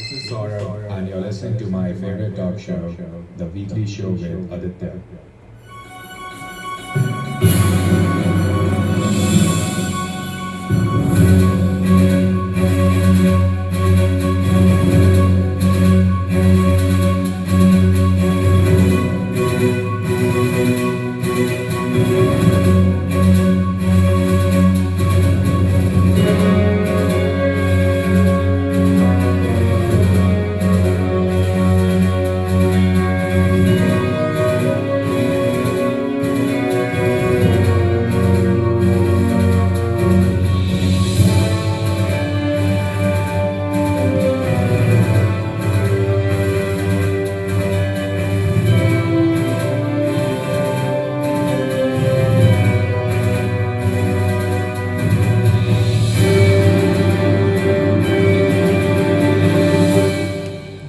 This is Saurabh, and you're listening to my favorite talk show, The Weekly Show with Aditya.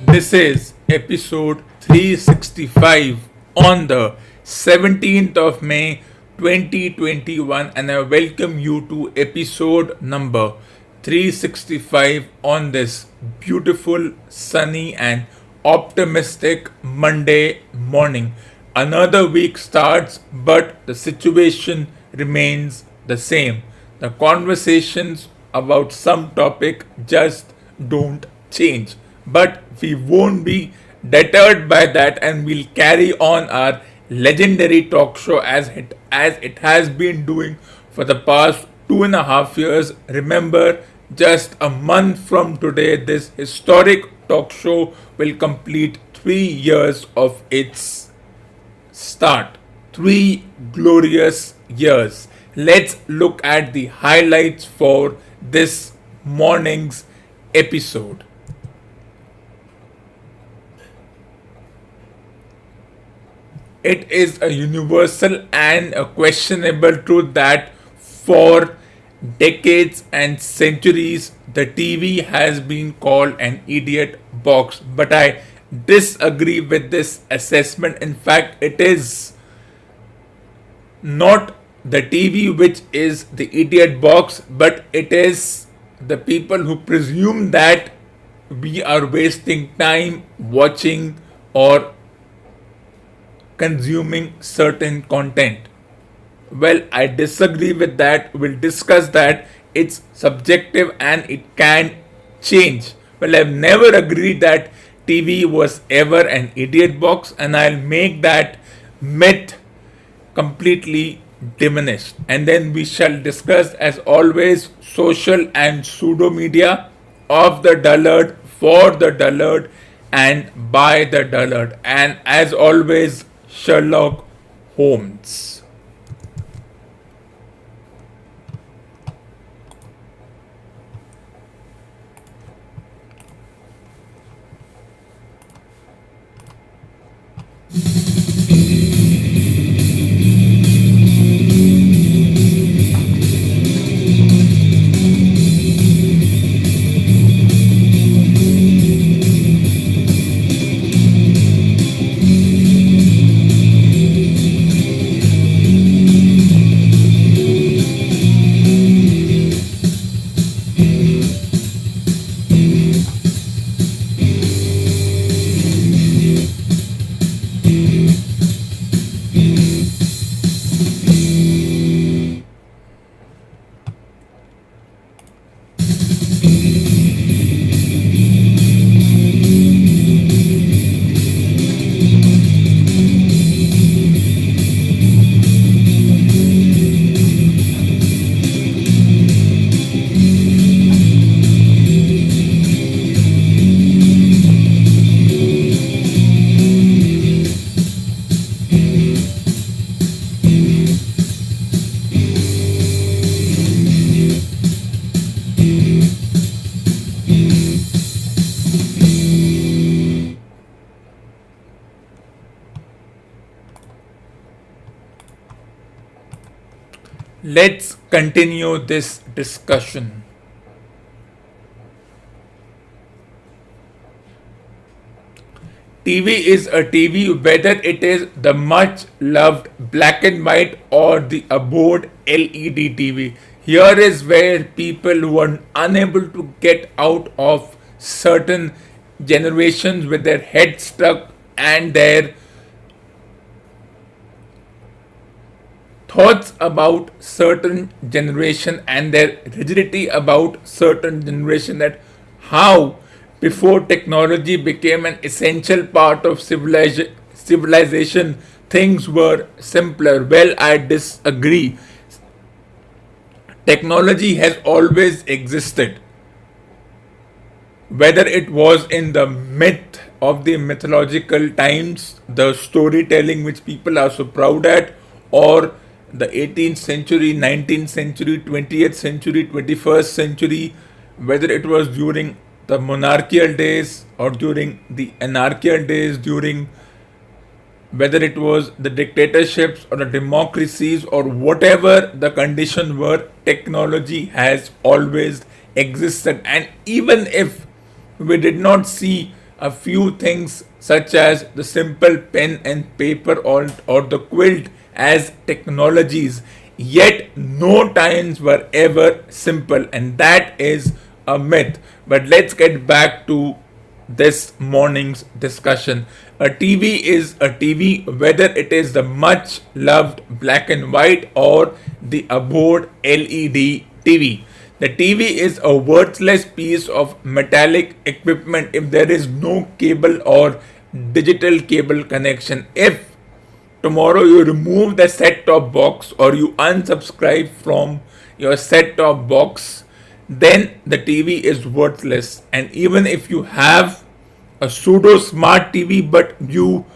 This is episode 365 on the 17th of May 2021, and I welcome you to episode number 365 on this beautiful, sunny, and optimistic Monday morning. Another week starts, but the situation remains the same. The conversations about some topic just don't change. But we won't be deterred by that, and we'll carry on our legendary talk show as it has been doing for the past 2.5 years. Remember, just a month from today, this historic talk show will complete 3 years of its start. 3 glorious years. Let's look at the highlights for this morning's episode. It is a universal and a questionable truth that for decades and centuries the TV has been called an idiot box. But I disagree with this assessment. In fact, it is not the TV which is the idiot box, but it is the people who presume that we are wasting time watching or consuming certain content. Well, I disagree with that. We'll discuss that. It's subjective and it can change. Well, I've never agreed that TV was ever an idiot box, and I'll make that myth completely diminished. And then we shall discuss, as always, social and pseudo media of the dullard, for the dullard, and by the dullard. And as always, Sherlock Holmes. Let's continue this discussion. TV is a TV, whether it is the much loved black and white or the abhorred LED TV. Here is where people who are unable to get out of certain generations with their head stuck and their thoughts about certain generation and their rigidity about certain generation, that how before technology became an essential part of civilization things were simpler. Well, I disagree. Technology has always existed, whether it was in the myth of the mythological times, the storytelling which people are so proud at, or the 18th century, 19th century, 20th century, 21st century, whether it was during the monarchical days or during the anarchical days, during whether it was the dictatorships or the democracies or whatever the condition were, technology has always existed. And even if we did not see a few things such as the simple pen and paper or the quilt as technologies, yet no times were ever simple, and that is a myth. But let's get back to this morning's discussion. A TV is a TV, whether it is the much loved black and white or the abhorred LED TV. The TV is a worthless piece of metallic equipment if there is no cable or digital cable connection. If tomorrow you remove the set-top box or you unsubscribe from your set-top box, then the TV is worthless. And even if you have a pseudo smart TV but you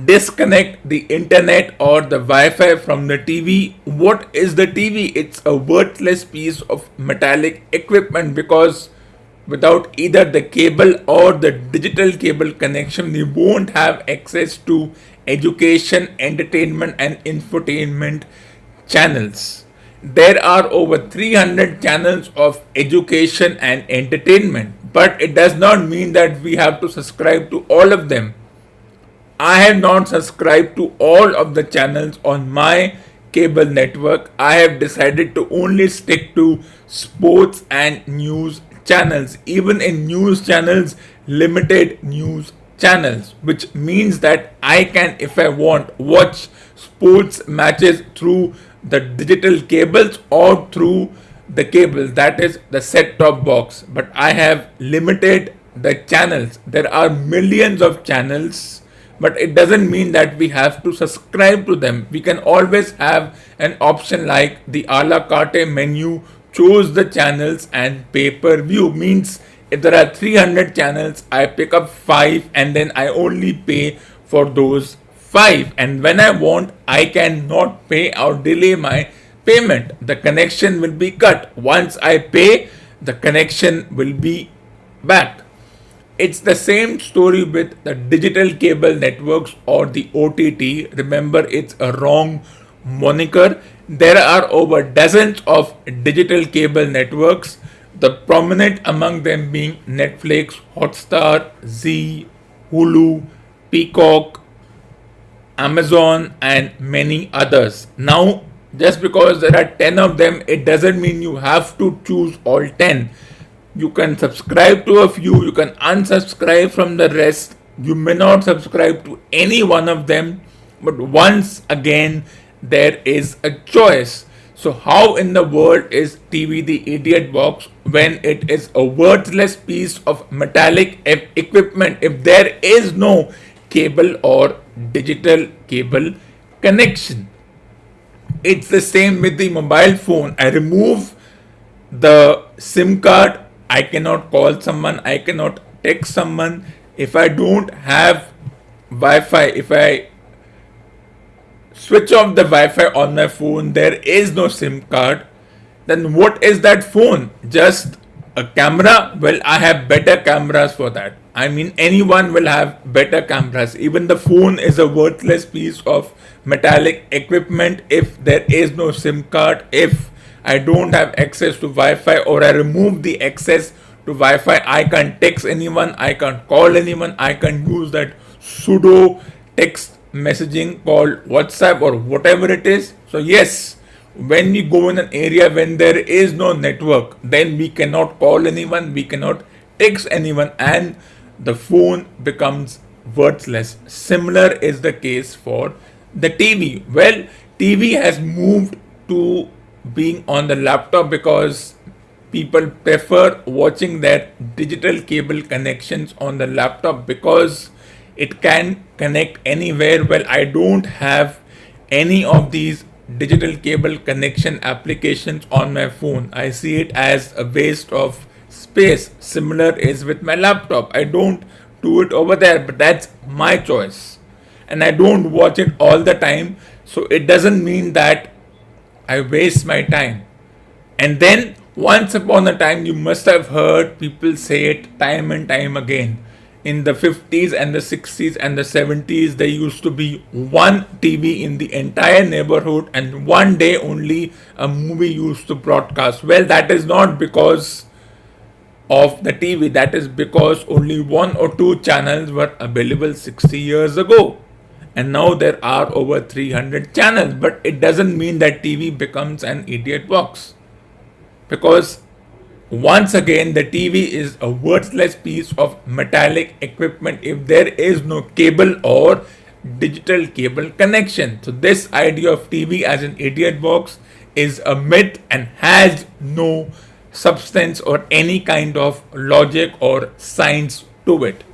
disconnect the internet or the Wi-Fi from the TV, what is the TV? It's a worthless piece of metallic equipment, because without either the cable or the digital cable connection, you won't have access to education, entertainment and infotainment channels. There are over 300 channels of education and entertainment, but it does not mean that we have to subscribe to all of them. I have not subscribed to all of the channels on my cable network. I have decided to only stick to sports and news channels. Even in news channels, limited news channels, which means that I can, if I want, watch sports matches through the digital cables or through the cables, that is the set-top box. But I have limited the channels. There are millions of channels, but it doesn't mean that we have to subscribe to them. We can always have an option like the a la carte menu, choose the channels and pay per view. Means if there are 300 channels, I pick up 5 and then I only pay for those 5. And when I want, I cannot pay or delay my payment. The connection will be cut. Once I pay, the connection will be back. It's the same story with the digital cable networks or the OTT. Remember, it's a wrong moniker. There are over dozens of digital cable networks, the prominent among them being Netflix, Hotstar, Zee, Hulu, Peacock, Amazon and many others. Now, just because there are 10 of them, it doesn't mean you have to choose all 10. You can subscribe to a few, you can unsubscribe from the rest. You may not subscribe to any one of them, but once again, there is a choice. So how in the world is TV the idiot box when it is a worthless piece of metallic equipment if there is no cable or digital cable connection? It's the same with the mobile phone. I remove the SIM card, I cannot call someone, I cannot text someone. If I don't have Wi-Fi, if I switch off the Wi-Fi on my phone, there is no SIM card, then what is that phone? Just a camera? Well, I have better cameras for that. I mean, anyone will have better cameras. Even the phone is a worthless piece of metallic equipment if there is no SIM card, if I don't have access to Wi-Fi or I remove the access to Wi-Fi. I can't text anyone, I can't call anyone, I can use that pseudo text messaging called WhatsApp or whatever it is. So yes, when we go in an area when there is no network, then we cannot call anyone, we cannot text anyone, and the phone becomes worthless. Similar is the case for the TV. Well, TV has moved to being on the laptop because people prefer watching their digital cable connections on the laptop because it can connect anywhere. Well, I don't have any of these digital cable connection applications on my phone. I see it as a waste of space. Similar is with my laptop. I don't do it over there, but that's my choice. And I don't watch it all the time, so it doesn't mean that I waste my time. And then, once upon a time, you must have heard people say it time and time again. In the 50s and the 60s and the 70s, there used to be one TV in the entire neighborhood, and one day only a movie used to broadcast. Well, that is not because of the TV, that is because only one or two channels were available 60 years ago. And now there are over 300 channels, but it doesn't mean that TV becomes an idiot box. Because once again, the TV is a worthless piece of metallic equipment if there is no cable or digital cable connection. So this idea of TV as an idiot box is a myth and has no substance or any kind of logic or science to it.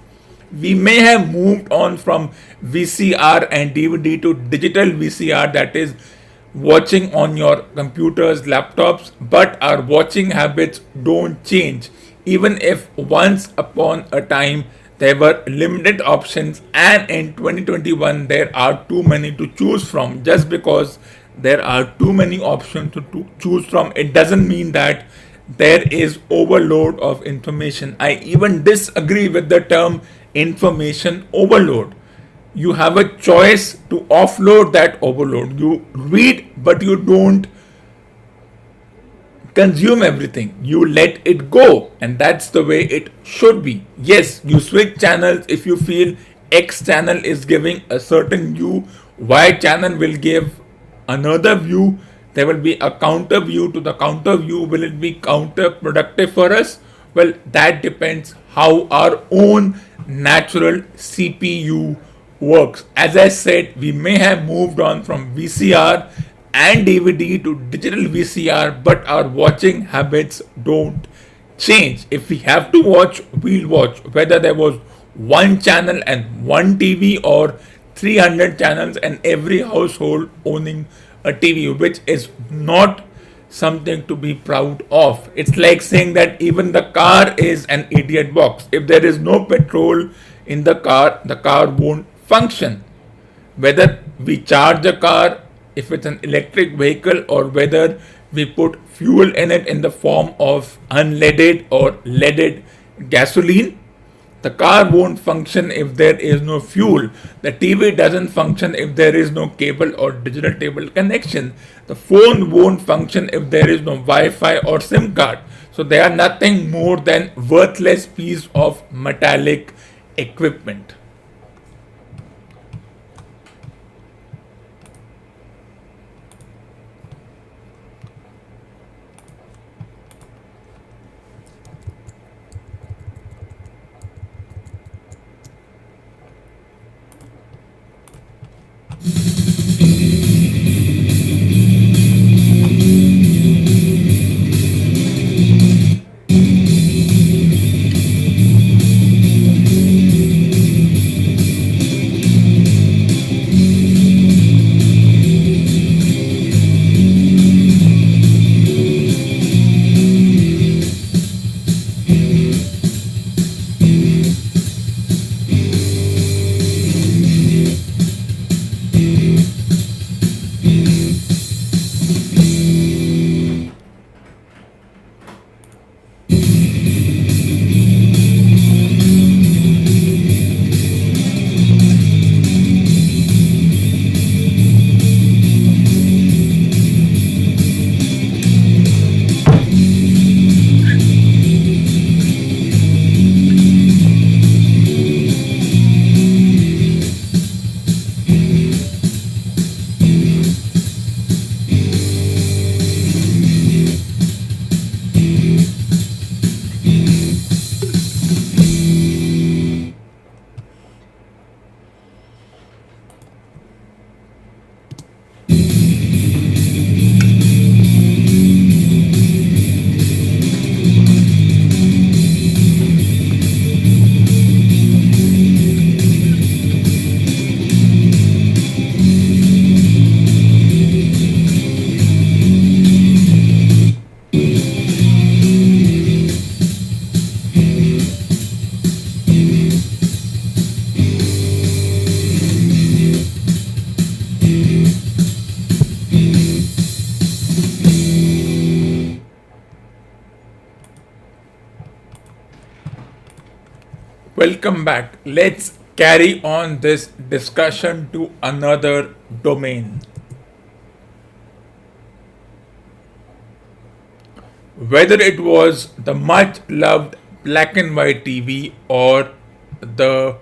We may have moved on from VCR and DVD to digital VCR, that is watching on your computers, laptops, but our watching habits don't change. Even if once upon a time there were limited options, and in 2021 there are too many to choose from. Just because there are too many options to choose from, it doesn't mean that there is overload of information. I even disagree with the term information overload. You have a choice to offload that overload. You read, but you don't consume everything. You let it go, and that's the way it should be. Yes, you switch channels if you feel X channel is giving a certain view, Y channel will give another view. There will be a counter view to the counter view. Will it be counterproductive for us? Well, that depends how our own natural CPU works. As I said, we may have moved on from VCR and DVD to digital VCR, but our watching habits don't change. If we have to watch, we'll watch. Whether there was one channel and one TV or 300 channels and every household owning a TV, which is not something to be proud of. It's like saying that even the car is an idiot box. If there is no petrol in the car won't function. Whether we charge a car, if it's an electric vehicle, or whether we put fuel in it in the form of unleaded or leaded gasoline, the car won't function if there is no fuel. The TV doesn't function if there is no cable or digital cable connection. The phone won't function if there is no Wi-Fi or SIM card. So they are nothing more than worthless piece of metallic equipment. Welcome back. Let's carry on this discussion to another domain. Whether it was the much loved black and white TV or the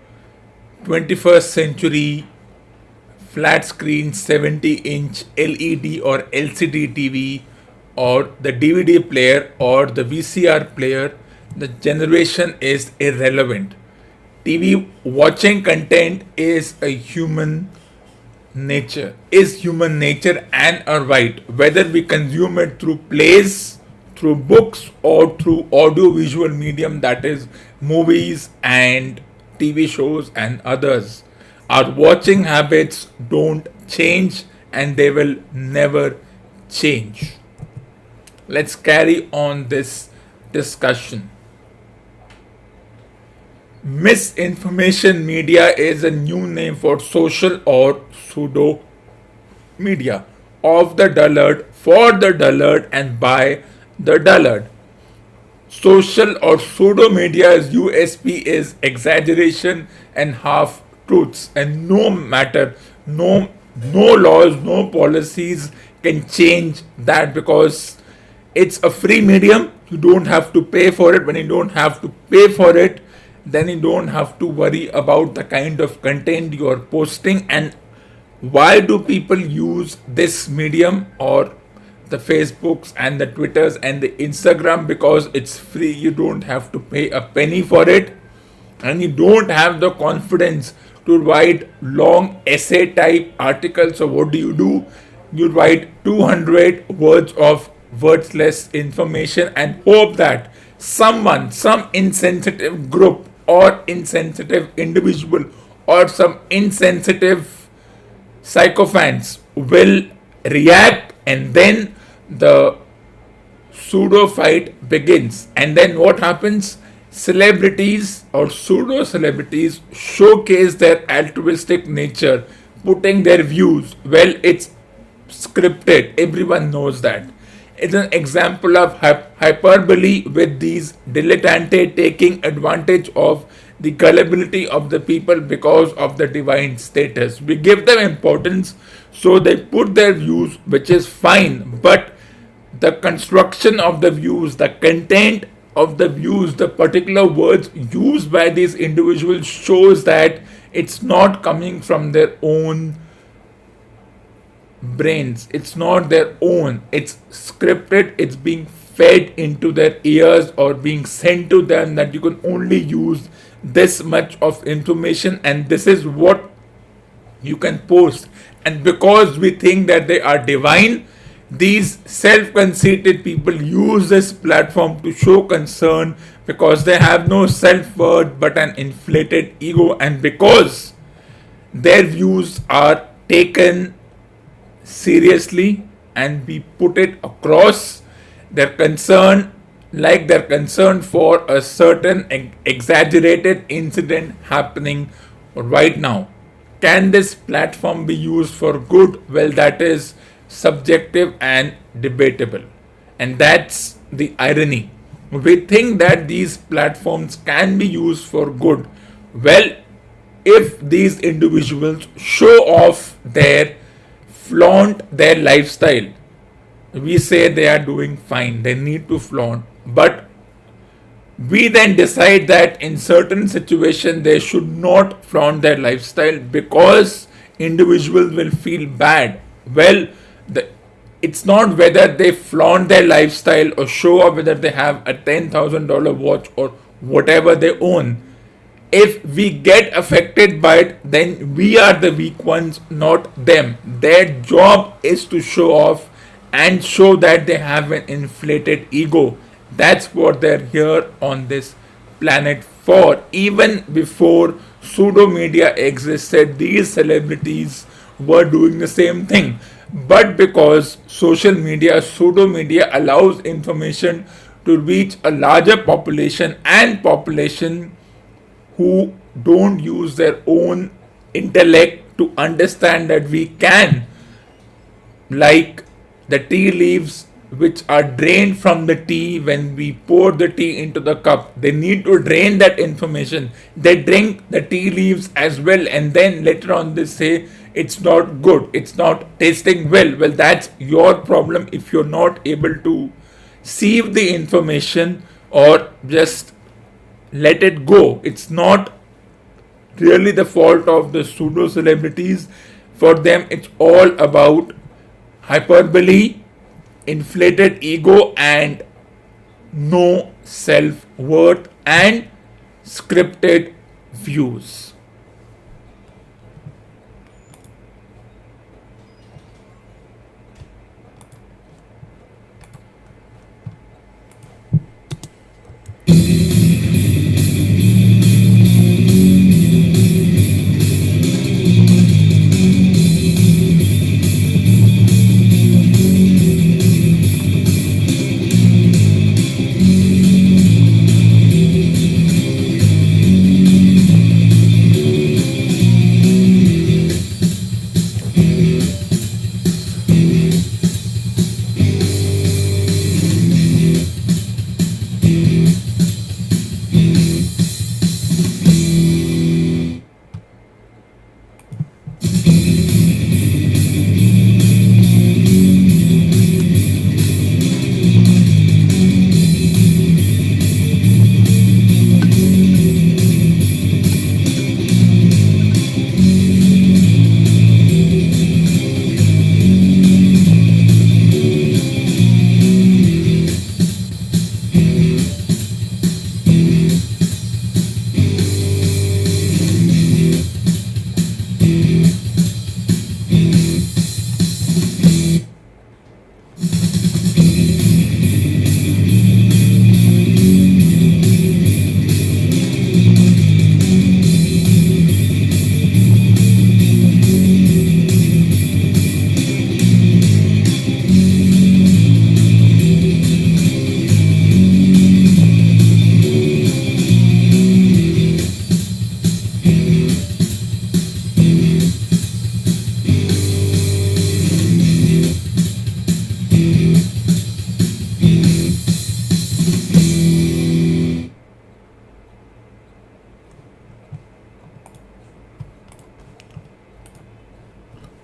21st century flat screen 70-inch LED or LCD TV or the DVD player or the VCR player, the generation is irrelevant. TV watching content is human nature and a right, whether we consume it through plays, through books, or through audio visual medium, that is movies and TV shows and others. Our watching habits don't change and they will never change. Let's carry on this discussion. Misinformation media is a new name for social or pseudo media of the dullard, for the dullard, and by the dullard. Social or pseudo media's USP is exaggeration and half truths, and no laws, no policies can change that because it's a free medium. You don't have to pay for it. When you don't have to pay for it, then you don't have to worry about the kind of content you are posting. And why do people use this medium or the Facebooks and the Twitters and the Instagram? Because it's free. You don't have to pay a penny for it, and you don't have the confidence to write long essay type articles. So what do? You write 200 words of worthless information and hope that some insensitive group or insensitive individual or some insensitive sycophants will react, and then the pseudo fight begins. And then what happens? Celebrities or pseudo celebrities showcase their altruistic nature, putting their views. Well, it's scripted, everyone knows that. It's an example of hyperbole, with these dilettanti taking advantage of the gullibility of the people because of the divine status. We give them importance, so they put their views, which is fine, but the construction of the views, the content of the views, the particular words used by these individuals shows that it's not coming from their own brains, it's not their own, it's scripted, it's being fed into their ears or being sent to them that you can only use this much of information and this is what you can post. And because we think that they are divine, these self-conceited people use this platform to show concern because they have no self-worth but an inflated ego, and because their views are taken seriously and we put it across, their concern, like their concern for a certain exaggerated incident happening right now. Can this platform be used for good? Well, that is subjective and debatable, and that's the irony. We think that these platforms can be used for good. Well, if these individuals show off flaunt their lifestyle, we say they are doing fine, they need to flaunt, but we then decide that in certain situations they should not flaunt their lifestyle because individuals will feel bad. Well, it's not whether they flaunt their lifestyle or show off whether they have a $10,000 watch or whatever they own. If we get affected by it, then we are the weak ones, not them. Their job is to show off and show that they have an inflated ego. That's what they're here on this planet for. Even before pseudo media existed, these celebrities were doing the same thing. But because social media, pseudo media allows information to reach a larger population, and population who don't use their own intellect to understand that we can, like the tea leaves, which are drained from the tea when we pour the tea into the cup. They need to drain that information. They drink the tea leaves as well, and then later on they say it's not good, it's not tasting well. Well, that's your problem if you're not able to sieve the information or just let it go. It's not really the fault of the pseudo celebrities. For them, it's all about hyperbole, inflated ego, and no self worth and scripted views.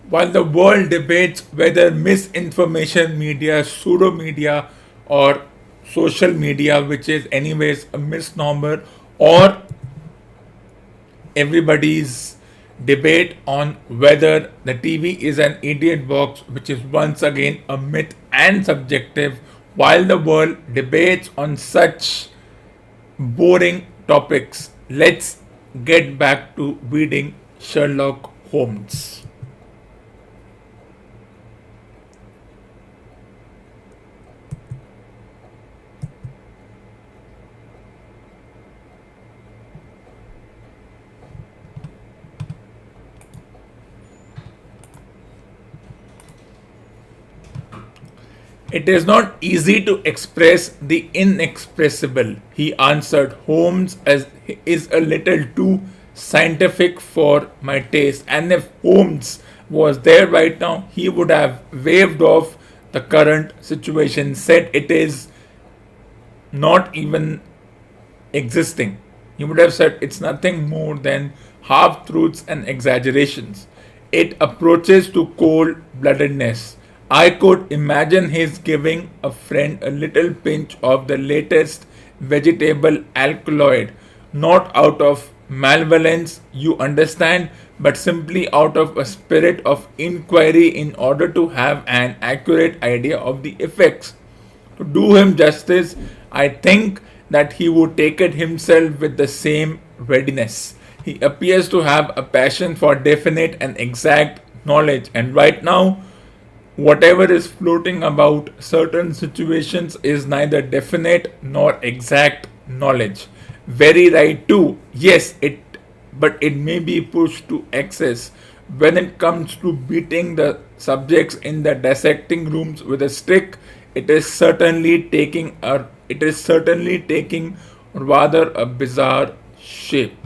While the world debates whether misinformation media, pseudo media, or social media, which is anyways a misnomer, or everybody's debate on whether the TV is an idiot box, which is once again a myth and subjective, while the world debates on such boring topics, let's get back to reading Sherlock Holmes. It is not easy to express the inexpressible, he answered. Holmes is a little too scientific for my taste. And if Holmes was there right now, he would have waved off the current situation, said it is not even existing. He would have said it's nothing more than half truths and exaggerations. It approaches to cold bloodedness. I could imagine his giving a friend a little pinch of the latest vegetable alkaloid, not out of malevolence, you understand, but simply out of a spirit of inquiry in order to have an accurate idea of the effects. To do him justice, I think that he would take it himself with the same readiness. He appears to have a passion for definite and exact knowledge, and right now, whatever is floating about certain situations is neither definite nor exact knowledge. Very right too. Yes, but it may be pushed to excess when it comes to beating the subjects in the dissecting rooms with a stick. It is certainly taking rather a bizarre shape.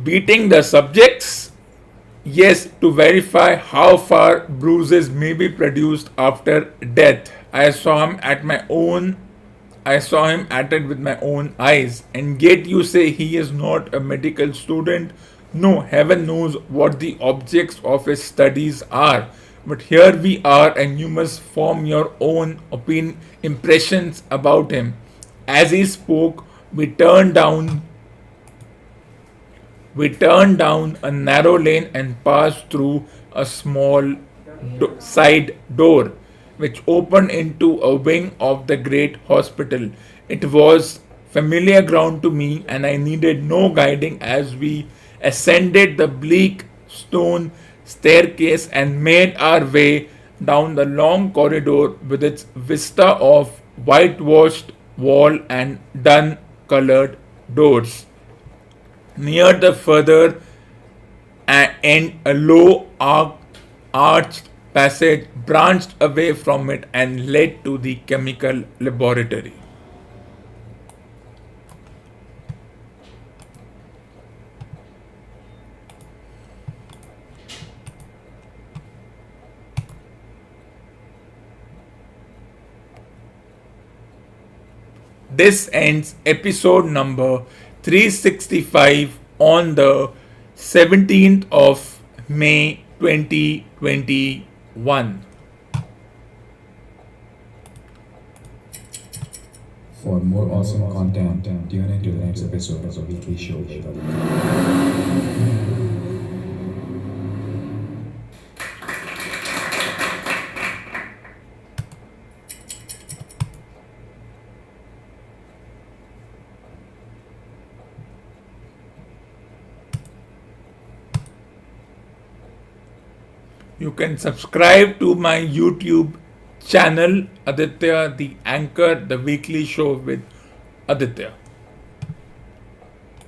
Beating the subjects. Yes, to verify how far bruises may be produced after death. I saw him at it with my own eyes. And yet you say he is not a medical student? No, heaven knows what the objects of his studies are. But here we are, and you must form your own impressions about him. As he spoke, we turned down a narrow lane and passed through a small side door which opened into a wing of the great hospital. It was familiar ground to me, and I needed no guiding as we ascended the bleak stone staircase and made our way down the long corridor with its vista of whitewashed wall and dun colored doors. Near the further end, a low arched passage branched away from it and led to the chemical laboratory. This ends episode number 365 on the 17th of May 2021. For more awesome content, tune into the next episode of the weekly show with Aditya. You can subscribe to my YouTube channel, Aditya the Anchor, the weekly show with Aditya.